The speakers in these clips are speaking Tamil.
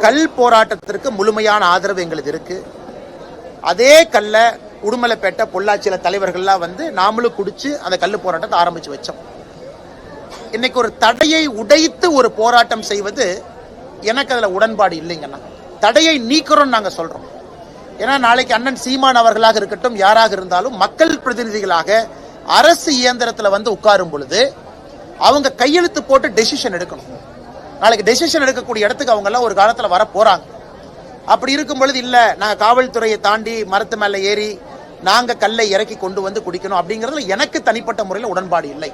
கல் போராட்டத்திற்கு முழுமையான ஆதரவு எங்களுக்கு இருக்கு. அதே கல்ல உடுமலைப்பேட்டை பொள்ளாச்சியில தலைவர்கள்லாம் வந்து நாமளும் குடிச்சு அந்த கல் போராட்டத்தை ஆரம்பிச்சு வச்சோம். இன்னைக்கு ஒரு தடையை உடைத்து ஒரு போராட்டம் செய்வது எனக்கு அதுல உடன்பாடு இல்லைங்கண்ணா. தடையை நீக்கிறோம் நாங்க சொல்றோம். ஏன்னா நாளைக்கு அண்ணன் சீமான் அவர்களாக இருக்கட்டும், யாராக இருந்தாலும் மக்கள் பிரதிநிதிகளாக அரசு இயந்திரத்துல வந்து உட்காரும் பொழுது அவங்க கையெழுத்து போட்டு டெசிஷன் எடுக்கணும். நாளைக்கு டெசிஷன் எடுக்கக்கூடிய இடத்துக்கு அவங்க எல்லாம் ஒரு காலத்துல வர போறாங்க. அப்படி இருக்கும் பொழுது இல்ல நாங்க காவல்துறையை தாண்டி மரத்து மேல ஏறி நாங்க கல்லை இறக்கி கொண்டு வந்து குடிக்கணும் அப்படிங்கறதுல எனக்கு தனிப்பட்ட முறையில் உடன்பாடு இல்லை.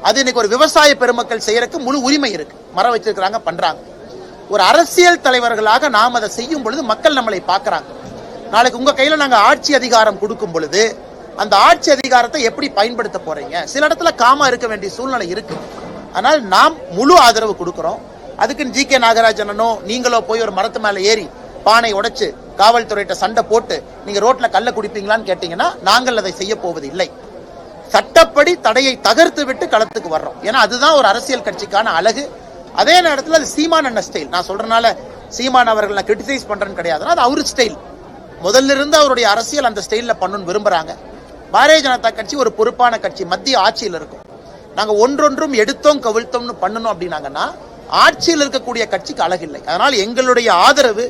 அது இன்னைக்கு ஒரு விவசாய பெருமக்கள் செய்யறதுக்கு முழு உரிமை இருக்கு. மரம் வச்சிருக்கிறாங்க, பண்றாங்க. ஒரு அரசியல் தலைவர்களாக நாம் அதை செய்யும் பொழுது மக்கள் நம்மளை பார்க்கறாங்க. நாளைக்கு உங்க கையில நாங்க ஆட்சி அதிகாரம் கொடுக்கும் பொழுது அந்த ஆட்சி அதிகாரத்தை எப்படி பயன்படுத்த போறீங்க? சில இடத்துல காமா இருக்க வேண்டிய சூழ்நிலை இருக்கு. ஆனால் நாம் முழு ஆதரவு கொடுக்கிறோம். அதுக்கு ஜி.கே. நாகராஜனோ நீங்களோ போய் ஒரு மரத்து மேல ஏறி பானை உடைச்சு காவல்துறையிட்ட சண்டை போட்டு நீங்க ரோட்ல கல்ல குடிப்பீங்களான்னு கேட்டீங்கன்னா நாங்கள் அதை செய்ய போவது இல்லை. சட்டப்படி தடையை தகர்த்து விட்டு களத்துக்கு வர்றோம். ஏன்னா அதுதான் ஒரு அரசியல் கட்சிக்கான அழகு. அதே நேரத்தில் அது சீமான் அண்ணன் ஸ்டைல். நான் சொல்றதுனால சீமான் அவர்கள் நான் கிரிட்டிசைஸ் பண்றேன்னு கிடையாது. அது அவரு ஸ்டைல். முதல்ல இருந்து அவருடைய அரசியல் அந்த ஸ்டைல்ல பண்ணணும்னு விரும்புறாங்க. பாரதிய ஜனதா கட்சி ஒரு பொறுப்பான கட்சி, மத்திய ஆட்சியில் இருக்கும். நாங்க ஒன்றொன்றும் எடுத்தோம் கவிழ்த்தோம்னு பண்ணணும் அப்படின்னாங்கன்னா ஆட்சியில் இருக்கக்கூடிய கட்சிக்கு அழகில்லை. அதனால் எங்களுடைய ஆதரவு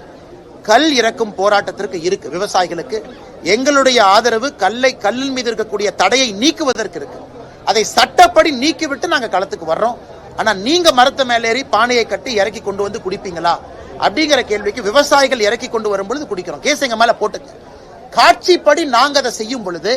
கல் இறக்கும் போராட்டத்திற்கு இருக்கு. விவசாயிகளுக்கு எங்களுடைய ஆதரவு கல்லின் மீது இருக்கக்கூடிய தடையை நீக்குவதற்கு இருக்கு. அதை சட்டப்படி நீக்கிவிட்டு நாங்க களத்துக்கு வர்றோம். ஆனா நீங்க மரத்த மேல ஏறி பானையை கட்டி இறக்கி கொண்டு வந்து குடிப்பீங்களா அப்படிங்கிற கேள்விக்கு விவசாயிகள் இறக்கி கொண்டு வரும் பொழுது குடிக்கிறோம். கேஸ் எங்க மேல போட்டுங்க. காட்சிப்படி நாங்க அதை செய்யும் பொழுது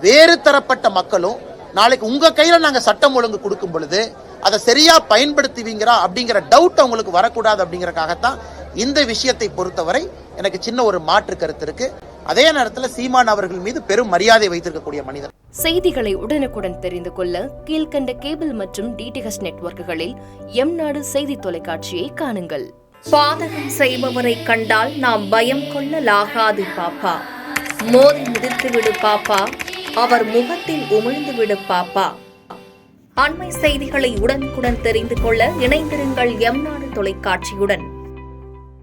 வேறு தரப்பட்ட மக்களும் நாளைக்கு உங்க கையில நாங்க சட்டம் ஒழுங்கு கொடுக்கும் பொழுது அதை சரியா பயன்படுத்துவீங்களா அப்படிங்கிற டவுட் அவங்களுக்கு வரக்கூடாது அப்படிங்கறக்காகத்தான் இந்த விஷயத்தை பொறுத்தவரை எனக்கு சின்ன ஒரு மாற்று கருத்து இருக்கு. அதே நேரத்தில் சீமான் அவர்கள் மீது பெரும் மரியாதை வைத்திருக்கக்கூடிய மனிதர். செய்திகளை உடனுக்குடன் தெரிந்து கொள்ள கீழ்கண்ட கேபிள் மற்றும் டிடிஎச் நெட்வொர்க்குகளில் எம்நாடு செய்தி தொலைக்காட்சியை காணுங்கள். பாதகம் செய்பவரை கண்டால் நாம் பயம் கொள்ளலாகாது பாப்பா. மோதி மிதித்து விடு பாப்பா, அவர் முகத்தில் உமிழ்ந்து விடு பாப்பா. அண்மை செய்திகளை உடனுக்குடன் தெரிந்து கொள்ள இணைந்திருங்கள் எம்நாடு தொலைக்காட்சியுடன்.